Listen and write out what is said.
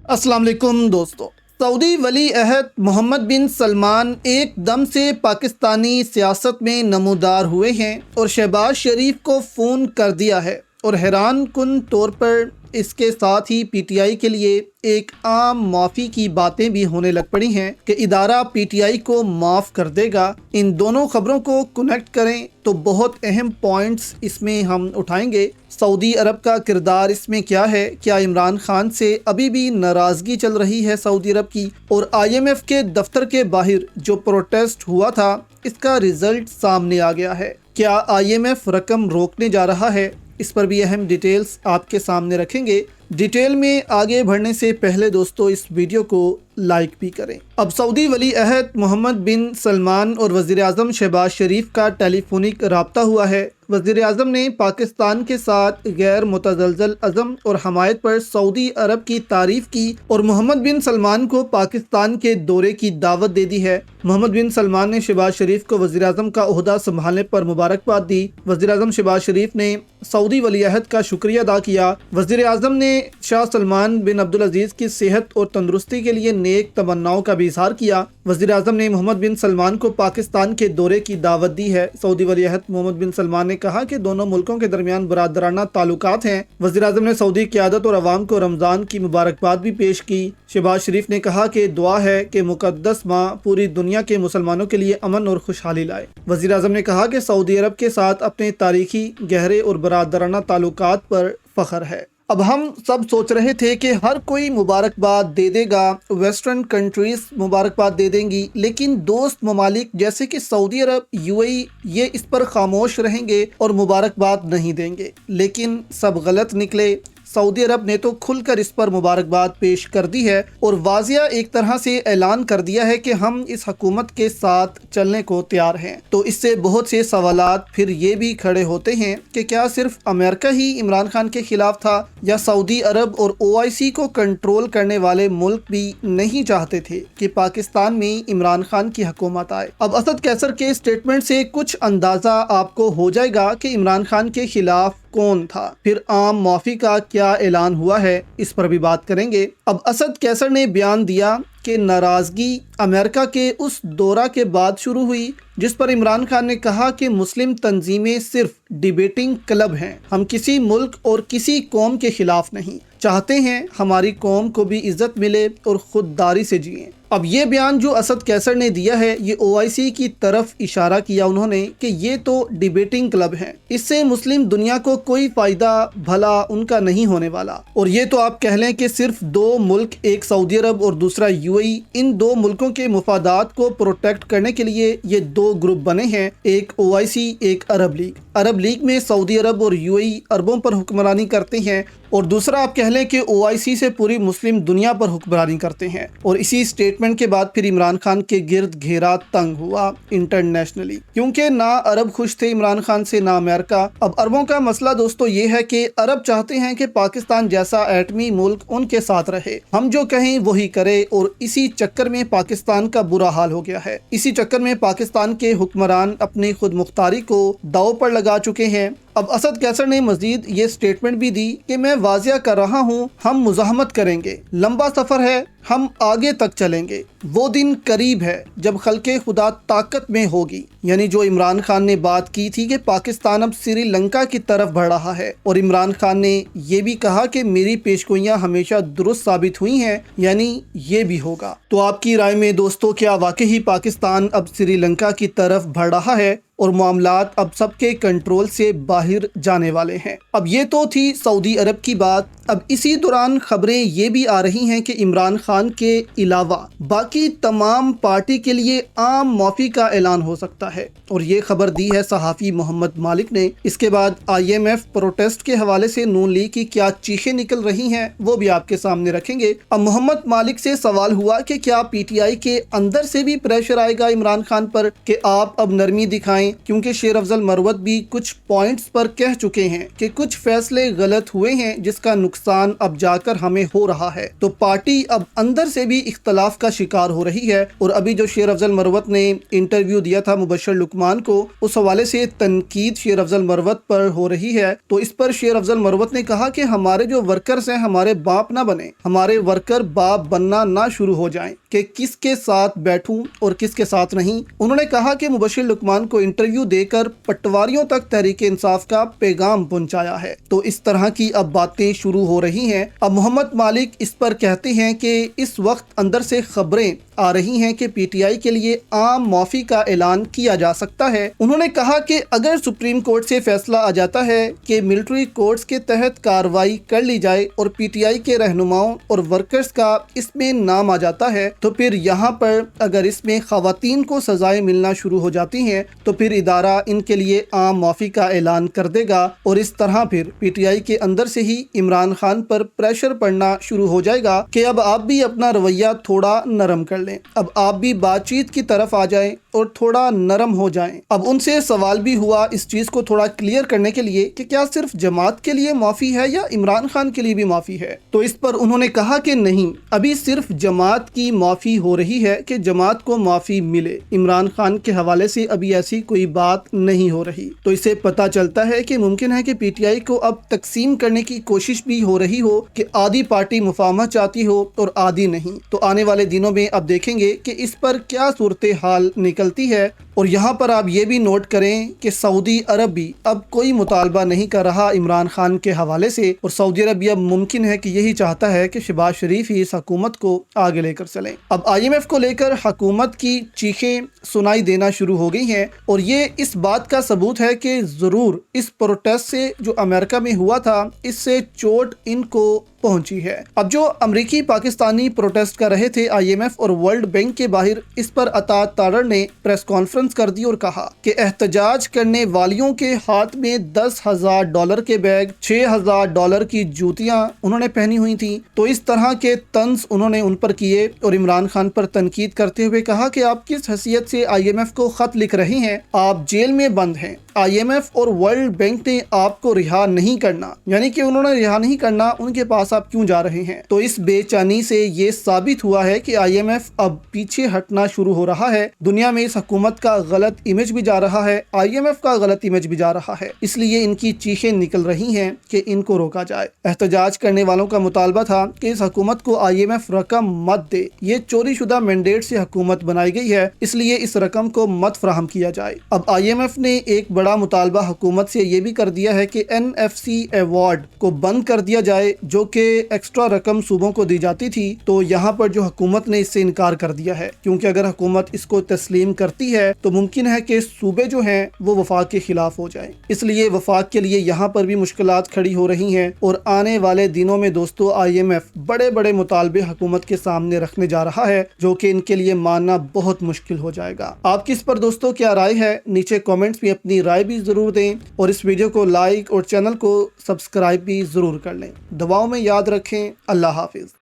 अस्सलाम वालेकुम दोस्तों। सऊदी वली अहद मोहम्मद बिन सलमान एक दम से पाकिस्तानी सियासत में नमूदार हुए हैं और शहबाज शरीफ को फ़ोन कर दिया है और हैरान कुन तौर पर इसके साथ ही पीटीआई के लिए एक आम माफ़ी की बातें भी होने लग पड़ी हैं कि इदारा पीटीआई को माफ़ कर देगा। इन दोनों खबरों को कनेक्ट करें तो बहुत अहम पॉइंट्स इसमें हम उठाएंगे। सऊदी अरब का किरदार इसमें क्या है? क्या इमरान खान से अभी भी नाराज़गी चल रही है सऊदी अरब की? और IMF के दफ्तर के बाहर जो प्रोटेस्ट हुआ था इसका रिज़ल्ट सामने आ गया है। क्या IMF रकम रोकने जा रहा है? इस पर भी अहम डिटेल्स आपके सामने रखेंगे। डिटेल में आगे बढ़ने से पहले दोस्तों इस वीडियो को लाइक भी करें। अब सऊदी वली अहद मोहम्मद बिन सलमान और वज़ीर आज़म शहबाज शरीफ का टेलीफोनिक रब्ता हुआ है। वज़ीर आज़म ने पाकिस्तान के साथ गैर मुतज़लज़ल अज़म और हमायत पर सऊदी अरब की तारीफ़ की और मोहम्मद बिन सलमान को पाकिस्तान के दौरे की दावत दे दी है। मोहम्मद बिन सलमान ने शहबाज शरीफ को वज़ीर आज़म का ओहदा संभालने पर मुबारकबाद दी। वज़ीर आज़म शहबाज शरीफ ने सऊदी वली अहद का शुक्रिया अदा किया। वज़ीर आज़म ने शाह सलमान बिन अब्दुल अजीज़ की सेहत और तंदुरुस्ती के लिए नेक तमन्नाओं का भी इज़हार किया। वज़ीर आज़म ने मोहम्मद बिन सलमान को पाकिस्तान के दौरे की दावत दी है। सऊदी वली अहद मोहम्मद बिन सलमान ने कहा कि दोनों मुल्कों के दरमियान बरादराना ताल्लुकात हैं। वज़ीर आज़म ने सऊदी क़यादत और अवाम को रमज़ान की मुबारकबाद भी पेश की। शहबाज शरीफ ने कहा कि दुआ है कि मुक़द्दस माह पूरी दुनिया के मुसलमानों के लिए अमन और खुशहाली लाए। वज़ीर आज़म ने कहा कि सऊदी अरब के साथ अपने तारीखी गहरे और बरादराना ताल्लुकात पर फ़ख्र है। अब हम सब सोच रहे थे कि हर कोई मुबारकबाद दे देगा, वेस्टर्न कंट्रीज़ मुबारकबाद दे देंगी, लेकिन दोस्त ममालिक जैसे कि सऊदी अरब, UAE ये इस पर खामोश रहेंगे और मुबारकबाद नहीं देंगे। लेकिन सब गलत निकले। सऊदी अरब ने तो खुलकर इस पर मुबारकबाद पेश कर दी है और वाज़िया एक तरह से ऐलान कर दिया है कि हम इस हुकूमत के साथ चलने को तैयार हैं। तो इससे बहुत से सवालात फिर ये भी खड़े होते हैं कि क्या सिर्फ अमेरिका ही इमरान खान के खिलाफ था या सऊदी अरब और OIC को कंट्रोल करने वाले मुल्क भी नहीं चाहते थे कि पाकिस्तान में इमरान खान की हुकूमत आए। अब असद कैसर के स्टेटमेंट से कुछ अंदाज़ा आपको हो जाएगा कि इमरान खान के खिलाफ कौन था। फिर आम माफ़ी का क्या ऐलान हुआ है, इस पर भी बात करेंगे। अब असद कैसर ने बयान दिया कि नाराज़गी अमेरिका के उस दौरा के बाद शुरू हुई जिस पर इमरान खान ने कहा कि मुस्लिम तंजीमें सिर्फ डिबेटिंग क्लब हैं, हम किसी मुल्क और किसी कौम के खिलाफ नहीं, चाहते हैं हमारी कौम को भी इज़्ज़त मिले और ख़ुददारी से जिएं। अब ये बयान जो असद कैसर ने दिया है ये OIC की तरफ इशारा किया उन्होंने कि ये तो डिबेटिंग क्लब हैं, इससे मुस्लिम दुनिया को कोई फ़ायदा भला उनका नहीं होने वाला। और ये तो आप कह लें कि सिर्फ दो मुल्क, एक सऊदी अरब और दूसरा UAE, इन दो मुल्कों के मुफादात को प्रोटेक्ट करने के लिए ये दो ग्रुप बने हैं, एक OIC, एक अरब लीग। अरब लीग में सऊदी अरब और UAE अरबों पर हुक्मरानी करते हैं और दूसरा आप कह लें कि OIC से पूरी मुस्लिम दुनिया पर हुक्मरानी करते हैं। और इसी स्टेटमेंट के बाद फिर इमरान खान के गिर्द घेरा तंग हुआ इंटरनेशनली, क्योंकि ना अरब खुश थे इमरान खान से ना अमेरिका। अब अरबों का मसला दोस्तों ये है कि अरब चाहते हैं कि पाकिस्तान जैसा एटमी मुल्क उनके साथ रहे, हम जो कहें वही करे, और इसी चक्कर में पाकिस्तान का बुरा हाल हो गया है। इसी चक्कर में पाकिस्तान के हुक्मरान अपनी खुद मुख्तारी को दांव पर लगा चुके हैं। अब असद कैसर ने मजीद ये स्टेटमेंट भी दी कि मैं वाज़िया कर रहा हूँ, हम मुज़ाहमत करेंगे, लंबा सफ़र है, हम आगे तक चलेंगे, वो दिन करीब है जब खल्के खुदा ताकत में होगी। यानी जो इमरान खान ने बात की थी कि पाकिस्तान अब श्रीलंका की तरफ बढ़ रहा है, और इमरान खान ने ये भी कहा कि मेरी पेशगोइयाँ हमेशा दुरुस्त साबित हुई हैं, यानी ये भी होगा। तो आपकी राय में दोस्तों क्या वाकई पाकिस्तान अब श्रीलंका की तरफ बढ़ रहा है और मामलात अब सबके कंट्रोल से बाहर जाने वाले हैं? अब ये तो थी सऊदी अरब की बात। अब इसी दौरान खबरें ये भी आ रही हैं कि इमरान खान के अलावा बाकी तमाम पार्टी के लिए आम माफ़ी का ऐलान हो सकता है, और ये खबर दी है सहाफ़ी मोहम्मद मालिक ने। इसके बाद IMF प्रोटेस्ट के हवाले से नून लीग की क्या चीखें निकल रही हैं वो भी आपके सामने रखेंगे। अब मोहम्मद मालिक से सवाल हुआ कि क्या PTI के अंदर से भी प्रेशर आएगा इमरान खान पर कि आप अब नरमी दिखाएं, क्योंकि शेर अफजल मरवत भी कुछ पॉइंट्स पर कह चुके हैं कि कुछ फैसले गलत हुए हैं जिसका नुकसान अब जाकर हमें हो रहा है। तो पार्टी अब اندر سے بھی اختلاف کا شکار ہو رہی ہے۔ اور ابھی جو شیر افضل مروت نے انٹرویو دیا تھا مبشر لقمان کو، اس حوالے سے تنقید شیر افضل مروت پر ہو رہی ہے۔ تو اس پر شیر افضل مروت نے کہا کہ ہمارے جو ورکرز ہیں ہمارے باپ نہ بنے، ہمارے ورکر باپ بننا نہ شروع ہو جائیں کہ کس کے ساتھ بیٹھوں اور کس کے ساتھ نہیں۔ انہوں نے کہا کہ مبشر لقمان کو انٹرویو دے کر پٹواریوں تک تحریک انصاف کا پیغام پہنچایا ہے۔ تو اس طرح کی اب باتیں شروع ہو رہی ہیں۔ اب محمد مالک اس پر کہتے ہیں کہ اس وقت اندر سے خبریں آ رہی ہیں کہ پی ٹی آئی کے لیے عام معافی کا اعلان کیا جا سکتا ہے۔ انہوں نے کہا کہ اگر سپریم کورٹ سے فیصلہ آ جاتا ہے کہ ملٹری کورٹس کے تحت کارروائی کر لی جائے اور پی ٹی آئی کے رہنماؤں اور ورکرز کا اس میں نام آ جاتا ہے، تو پھر یہاں پر اگر اس میں خواتین کو سزائیں ملنا شروع ہو جاتی ہیں تو پھر ادارہ ان کے لیے عام معافی کا اعلان کر دے گا، اور اس طرح پھر پی ٹی آئی کے اندر سے ہی عمران خان پر پریشر پڑنا شروع ہو جائے گا کہ اب آپ بھی اپنا رویہ تھوڑا نرم کر لیں، اب آپ بھی بات چیت کی طرف آ جائیں اور تھوڑا نرم ہو جائیں۔ اب ان سے سوال بھی ہوا اس چیز کو تھوڑا کلیئر کرنے کے لیے کہ کیا صرف جماعت کے لیے معافی ہے یا عمران خان کے لیے بھی معافی ہے؟ تو اس پر انہوں نے کہا کہ نہیں، ابھی صرف جماعت کی معافی ہو رہی ہے کہ جماعت کو معافی ملے، عمران خان کے حوالے سے ابھی ایسی کوئی بات نہیں ہو رہی۔ تو اس سے پتہ چلتا ہے کہ ممکن ہے کہ پی ٹی آئی کو اب تقسیم کرنے کی کوشش بھی ہو رہی ہو کہ آدھی پارٹی مفاہمت چاہتی ہو اور آدھی نہیں۔ تو آنے والے دنوں میں اب دیکھیں گے کہ اس پر کیا صورتحال نکلتی ہے۔ اور یہاں پر آپ یہ بھی نوٹ کریں کہ سعودی عرب بھی اب کوئی مطالبہ نہیں کر رہا عمران خان کے حوالے سے، اور سعودی عرب بھی اب ممکن ہے کہ یہی چاہتا ہے کہ شہباز شریف ہی اس حکومت کو آگے لے کر چلیں۔ اب آئی ایم ایف کو لے کر حکومت کی چیخیں سنائی دینا شروع ہو گئی ہیں، اور یہ اس بات کا ثبوت ہے کہ ضرور اس پروٹیسٹ سے جو امریکہ میں ہوا تھا اس سے چوٹ ان کو پہنچی ہے۔ اب جو امریکی پاکستانی پروٹیسٹ کر رہے تھے آئی ایم ایف اور ورلڈ بینک کے باہر، اس پر اطاعت تارڑ نے پریس کانفرنس کر دی اور کہا کہ احتجاج کرنے والیوں کے ہاتھ میں $10,000 کے بیگ، $6,000 کی جوتیاں انہوں نے پہنی ہوئی تھیں۔ تو اس طرح کے طنز انہوں نے ان پر کیے اور عمران خان پر تنقید کرتے ہوئے کہا کہ آپ کس حیثیت سے آئی ایم ایف کو خط لکھ رہے ہیں، آپ جیل میں بند ہیں، آئی ایم ایف اور ورلڈ بینک نے آپ کو رہا نہیں کرنا، یعنی کہ انہوں نے رہا نہیں کرنا، ان کے پاس آپ کیوں جا رہے ہیں؟ تو اس بے چینی سے یہ ثابت ہوا ہے کہ آئی ایم ایف اب پیچھے ہٹنا شروع ہو رہا ہے، دنیا میں اس حکومت کا غلط امیج بھی جا رہا ہے، آئی ایم ایف کا غلط امیج بھی جا رہا ہے، اس لیے ان کی چیخیں نکل رہی ہیں کہ ان کو روکا جائے۔ احتجاج کرنے والوں کا مطالبہ تھا کہ اس حکومت کو آئی ایم ایف رقم مت دے، یہ چوری شدہ مینڈیٹ سے حکومت بنائی گئی ہے، اس لیے اس رقم کو مت فراہم کیا جائے۔ اب آئی ایم ایف نے ایک بڑا مطالبہ حکومت سے یہ بھی کر دیا ہے کہ این ایف سی ایوارڈ کو بند کر دیا جائے، جو کہ ایکسٹرا رقم صوبوں کو دی جاتی تھی۔ تو یہاں پر جو حکومت نے اس سے انکار کر دیا ہے، کیونکہ اگر حکومت اس کو تسلیم کرتی ہے تو ممکن ہے کہ صوبے جو ہیں وہ وفاق کے خلاف ہو جائیں، اس لیے وفاق کے لیے یہاں پر بھی مشکلات کھڑی ہو رہی ہیں۔ اور آنے والے دنوں میں دوستو آئی ایم ایف بڑے بڑے مطالبے حکومت کے سامنے رکھنے جا رہا ہے، جو کہ ان کے لیے ماننا بہت مشکل ہو جائے گا۔ آپ کی اس پر دوستو کیا رائے ہے؟ نیچے کامنٹس میں اپنی رائے بھی ضرور دیں، اور اس ویڈیو کو لائک اور چینل کو سبسکرائب بھی ضرور کر لیں۔ دعاؤں میں یاد رکھیں۔ اللہ حافظ۔